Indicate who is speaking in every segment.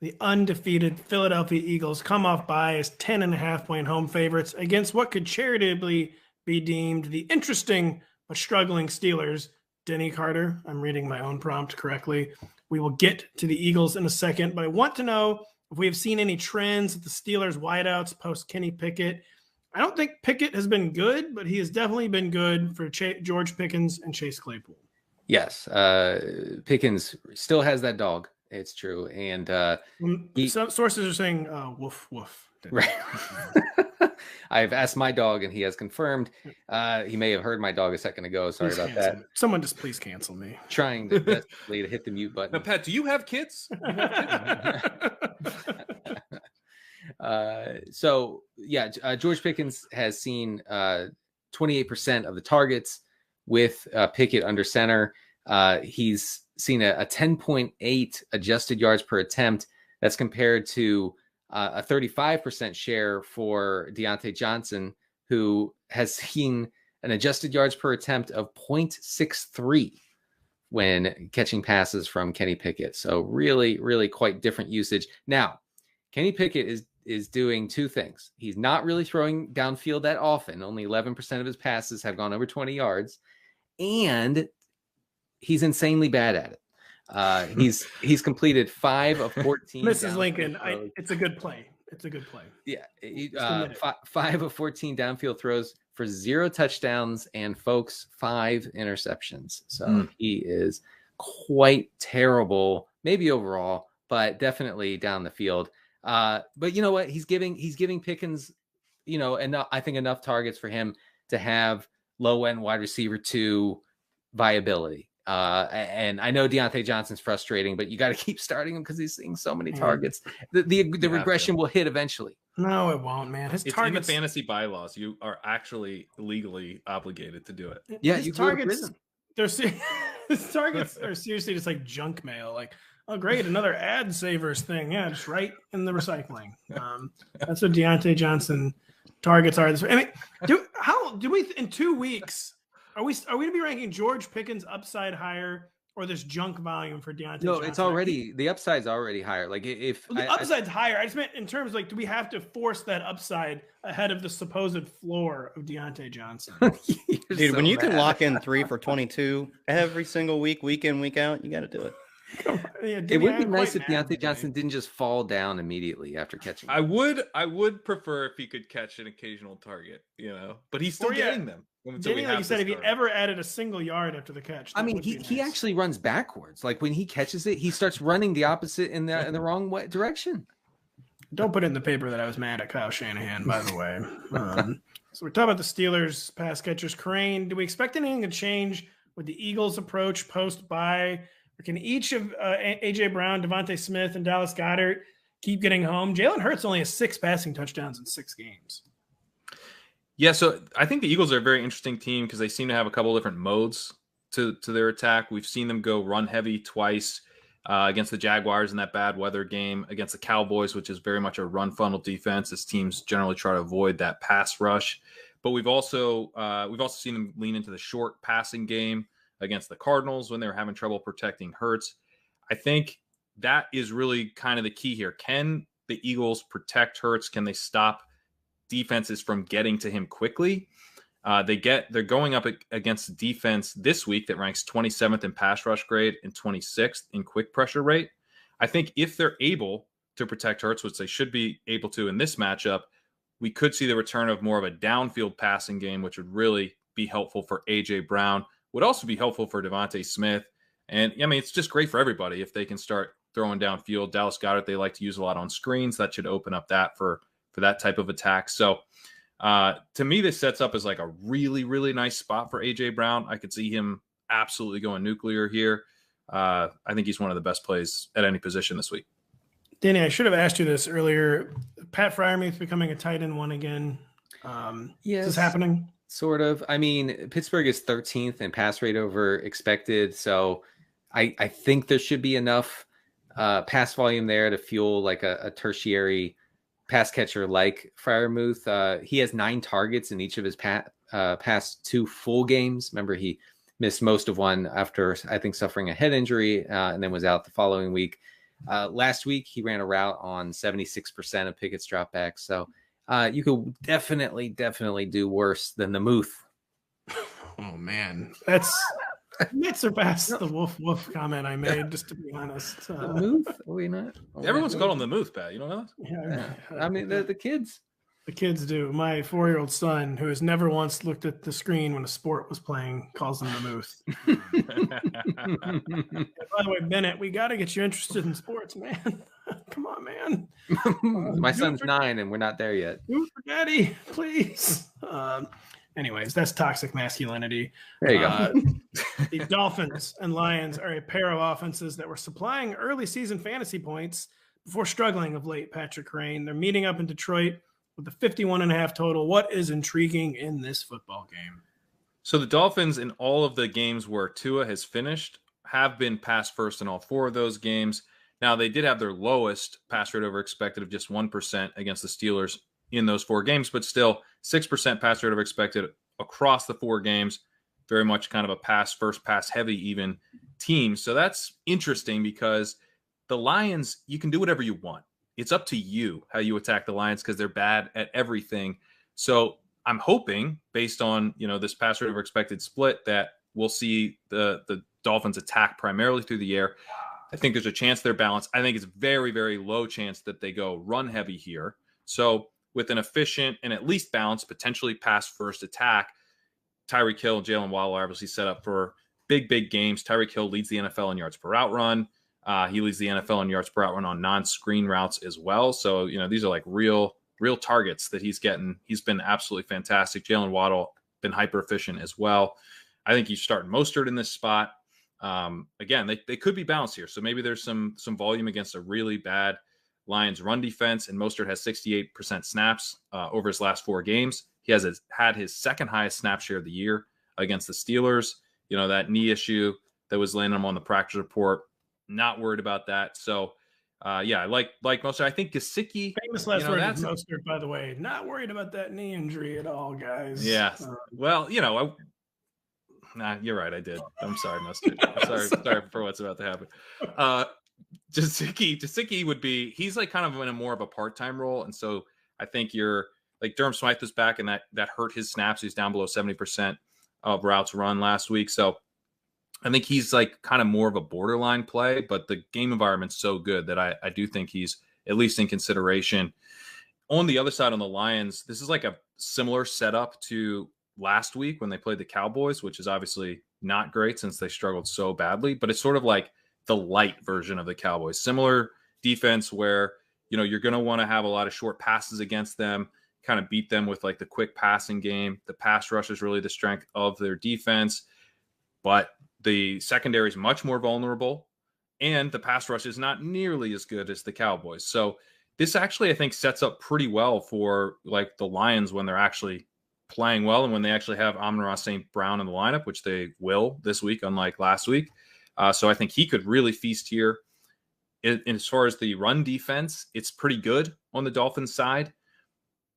Speaker 1: The undefeated Philadelphia Eagles come off bye as 10.5-point home favorites against what could charitably be deemed the interesting but struggling Steelers. Denny Carter, I'm reading my own prompt correctly. We will get to the Eagles in a second, but I want to know if we have seen any trends at the Steelers wideouts post Kenny Pickett. I don't think Pickett has been good, but he has definitely been good for George Pickens and Chase Claypool.
Speaker 2: Yes, Pickens still has that dog. It's true, and
Speaker 1: some sources are saying "woof woof."
Speaker 2: Right. I've asked my dog, and he has confirmed. He may have heard my dog a second ago. Sorry about that.
Speaker 1: Someone just please cancel me.
Speaker 2: Trying desperately to hit the mute button.
Speaker 3: Now, Pat, do you have kids?
Speaker 2: George Pickens has seen 28% of the targets with Pickett under center. He's seen a 10.8 adjusted yards per attempt. That's compared to a 35% share for Diontae Johnson, who has seen an adjusted yards per attempt of 0.63 when catching passes from Kenny Pickett. So really, really quite different usage. Now, Kenny Pickett is doing two things. He's not really throwing downfield that often. Only 11% of his passes have gone over 20 yards. And he's insanely bad at it. He's completed 5 of 14.
Speaker 1: Mrs. Lincoln, it's a good play. It's a good play.
Speaker 2: Yeah. 5 of 14 downfield throws for 0 touchdowns and, folks, 5 interceptions. So he is quite terrible, maybe overall, but definitely down the field. But you know what? He's giving Pickens, enough, I think enough targets for him to have low end wide receiver 2 viability. And I know Diontae Johnson's frustrating, but you got to keep starting him because he's seeing so many targets. The regression will hit eventually.
Speaker 1: No, it won't, man. It's
Speaker 3: in the fantasy bylaws. You are actually legally obligated to do it.
Speaker 2: Yeah,
Speaker 1: his targets. His targets are seriously just like junk mail. Like, oh, great, another ad savers thing. Yeah, just right in the recycling. That's what Diontae Johnson targets are. I mean, do we in 2 weeks? Are we going to be ranking George Pickens upside higher or this junk volume for Diontae Johnson?
Speaker 2: No, it's already the upside's already higher. Like
Speaker 1: the upside's higher. I just meant in terms like, do we have to force that upside ahead of the supposed floor of Diontae Johnson?
Speaker 4: Dude, when you can lock in 3 for 22 every single week in, week out, you got to do it.
Speaker 2: It would be nice if Diontae Johnson didn't just fall down immediately after catching.
Speaker 3: I would prefer if he could catch an occasional target, but he's still getting them.
Speaker 1: Denny, like you said, if he ever added a single yard after the catch,
Speaker 2: I mean, he actually runs backwards. Like when he catches it, he starts running the opposite in the wrong direction.
Speaker 1: Don't put it in the paper that I was mad at Kyle Shanahan, by the way. So we're talking about the Steelers pass catchers. Kerrane, do we expect anything to change with the Eagles' approach post-bye? Or can each of A.J. Brown, Devontae Smith, and Dallas Goedert keep getting home? Jalen Hurts only has 6 passing touchdowns in 6 games.
Speaker 3: Yeah, so I think the Eagles are a very interesting team because they seem to have a couple of different modes to their attack. We've seen them go run heavy twice against the Jaguars in that bad weather game, against the Cowboys, which is very much a run funnel defense as teams generally try to avoid that pass rush. But we've also seen them lean into the short passing game against the Cardinals when they were having trouble protecting Hurts. I think that is really kind of the key here. Can the Eagles protect Hurts? Can they stop defenses from getting to him quickly? They're going up against a defense this week that ranks 27th in pass rush grade and 26th in quick pressure rate. I think if they're able to protect Hurts, which they should be able to in this matchup, we could see the return of more of a downfield passing game, which would really be helpful for A.J. Brown, would also be helpful for Devontae Smith. And I mean, it's just great for everybody if they can start throwing downfield. Dallas Goedert, they like to use a lot on screens. That should open up that for that type of attack. So to me, this sets up as like a really, really nice spot for A.J. Brown. I could see him absolutely going nuclear here. I think he's one of the best plays at any position this week.
Speaker 1: Danny, I should have asked you this earlier. Pat Freiermuth becoming a tight end 1 again. Yes. Is this happening?
Speaker 2: Sort of. I mean, Pittsburgh is 13th in pass rate over expected. So I think there should be enough pass volume there to fuel like a tertiary pass catcher like Freiermuth. He has 9 targets in each of his past 2 full games. Remember, he missed most of one after, I think, suffering a head injury and then was out the following week. Last week, he ran a route on 76% of Pickett's dropbacks. So you could definitely do worse than the Muth.
Speaker 1: Oh, man. That surpassed the woof comment I made, just to be honest.
Speaker 2: The Muth? Are we not?
Speaker 3: Everyone's called him the Muth, Pat. You don't know that?
Speaker 2: Yeah. I mean, the kids.
Speaker 1: The kids do. My 4-year-old son, who has never once looked at the screen when a sport was playing, calls him the Muth. By the way, Bennett, we got to get you interested in sports, man. Come on, man.
Speaker 2: My son's 9, and we're not there yet.
Speaker 1: Do it for daddy, please. Anyways, that's toxic masculinity.
Speaker 2: There you go.
Speaker 1: The Dolphins and Lions are a pair of offenses that were supplying early season fantasy points before struggling of late. Patrick Kerrane. They're meeting up in Detroit with a 51.5 total. What is intriguing in this football game?
Speaker 3: So the Dolphins, in all of the games where Tua has finished, have been pass first in all 4 of those games. Now, they did have their lowest pass rate over expected of just 1% against the Steelers in those 4 games, but still 6% pass rate over expected across the 4 games. Very much kind of a pass first, pass heavy even team. So that's interesting because the Lions, you can do whatever you want. It's up to you how you attack the Lions because they're bad at everything. So I'm hoping, based on this pass rate over expected split, that we'll see the Dolphins attack primarily through the air. I think there's a chance they're balanced. I think it's very, very low chance that they go run heavy here. So with an efficient and at least balanced, potentially pass first attack, Tyreek Hill and Jalen Waddle are obviously set up for big games. Tyreek Hill leads the NFL in yards per route run. He leads the NFL in yards per route run on non-screen routes as well. So, these are like real targets that he's getting. He's been absolutely fantastic. Jalen Waddle been hyper efficient as well. I think he's starting Mostert in this spot. Again, they could be balanced here. So maybe there's some volume against a really bad Lions run defense, and Mostert has 68% snaps over his last 4 games. He has had his second highest snap share of the year against the Steelers. That knee issue that was laying him on the practice report. Not worried about that. So, I like Mostert. I think Gesicki.
Speaker 1: Famous last word is Mostert, by the way. Not worried about that knee injury at all, guys.
Speaker 3: Yeah. Well, you're right. I did. I'm sorry, Mostert. I'm sorry for what's about to happen. Gesicki would be. He's like kind of in a more of a part-time role, and so I think you're like Durham Smythe was back, and that hurt his snaps. He's down below 70% of routes run last week, so. I think he's like kind of more of a borderline play, but the game environment's so good that I do think he's at least in consideration. On the other side, on the Lions, this is like a similar setup to last week when they played the Cowboys, which is obviously not great since they struggled so badly, but it's sort of like the light version of the Cowboys. Similar defense where, you're going to want to have a lot of short passes against them, kind of beat them with like the quick passing game. The pass rush is really the strength of their defense, but the secondary is much more vulnerable, and the pass rush is not nearly as good as the Cowboys. So this actually, I think, sets up pretty well for like the Lions when they're actually playing well and when they actually have Amon-Ra St. Brown in the lineup, which they will this week, unlike last week. So I think he could really feast here. As far as the run defense, it's pretty good on the Dolphins side.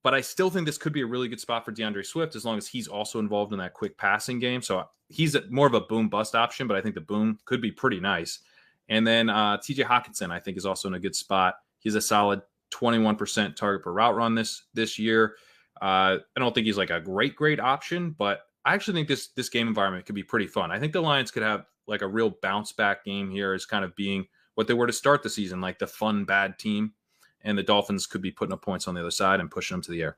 Speaker 3: But I still think this could be a really good spot for DeAndre Swift as long as he's also involved in that quick passing game. So he's more of a boom bust option, but I think the boom could be pretty nice. And then TJ Hockenson, I think, is also in a good spot. He's a solid 21% target per route run this year. I don't think he's like a great option, but I actually think this game environment could be pretty fun. I think the Lions could have like a real bounce back game here as kind of being what they were to start the season, like the fun, bad team. And the Dolphins could be putting up points on the other side and pushing them to the air.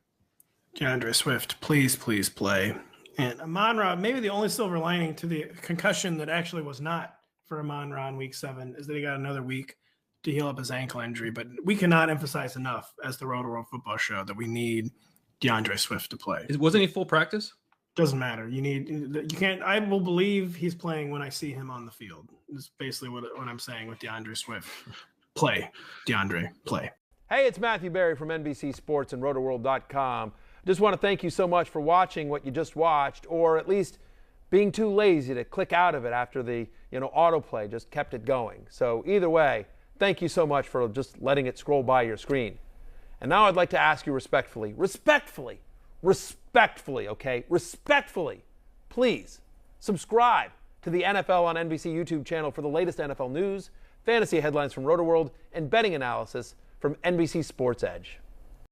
Speaker 1: DeAndre Swift, please play. And Amon-Ra, maybe the only silver lining to the concussion that actually was not for Amon-Ra in week 7 is that he got another week to heal up his ankle injury. But we cannot emphasize enough as the Rotoworld Football Show that we need DeAndre Swift to play.
Speaker 3: Wasn't he full practice?
Speaker 1: Doesn't matter. You can't. I will believe he's playing when I see him on the field. That's basically what I'm saying with DeAndre Swift. Play, DeAndre, play.
Speaker 5: Hey, it's Matthew Berry from NBC Sports and Rotoworld.com. Just want to thank you so much for watching what you just watched, or at least being too lazy to click out of it after the autoplay just kept it going. So either way, thank you so much for just letting it scroll by your screen. And now I'd like to ask you respectfully, please subscribe to the NFL on NBC YouTube channel for the latest NFL news, fantasy headlines from Rotoworld, and betting analysis from NBC Sports Edge.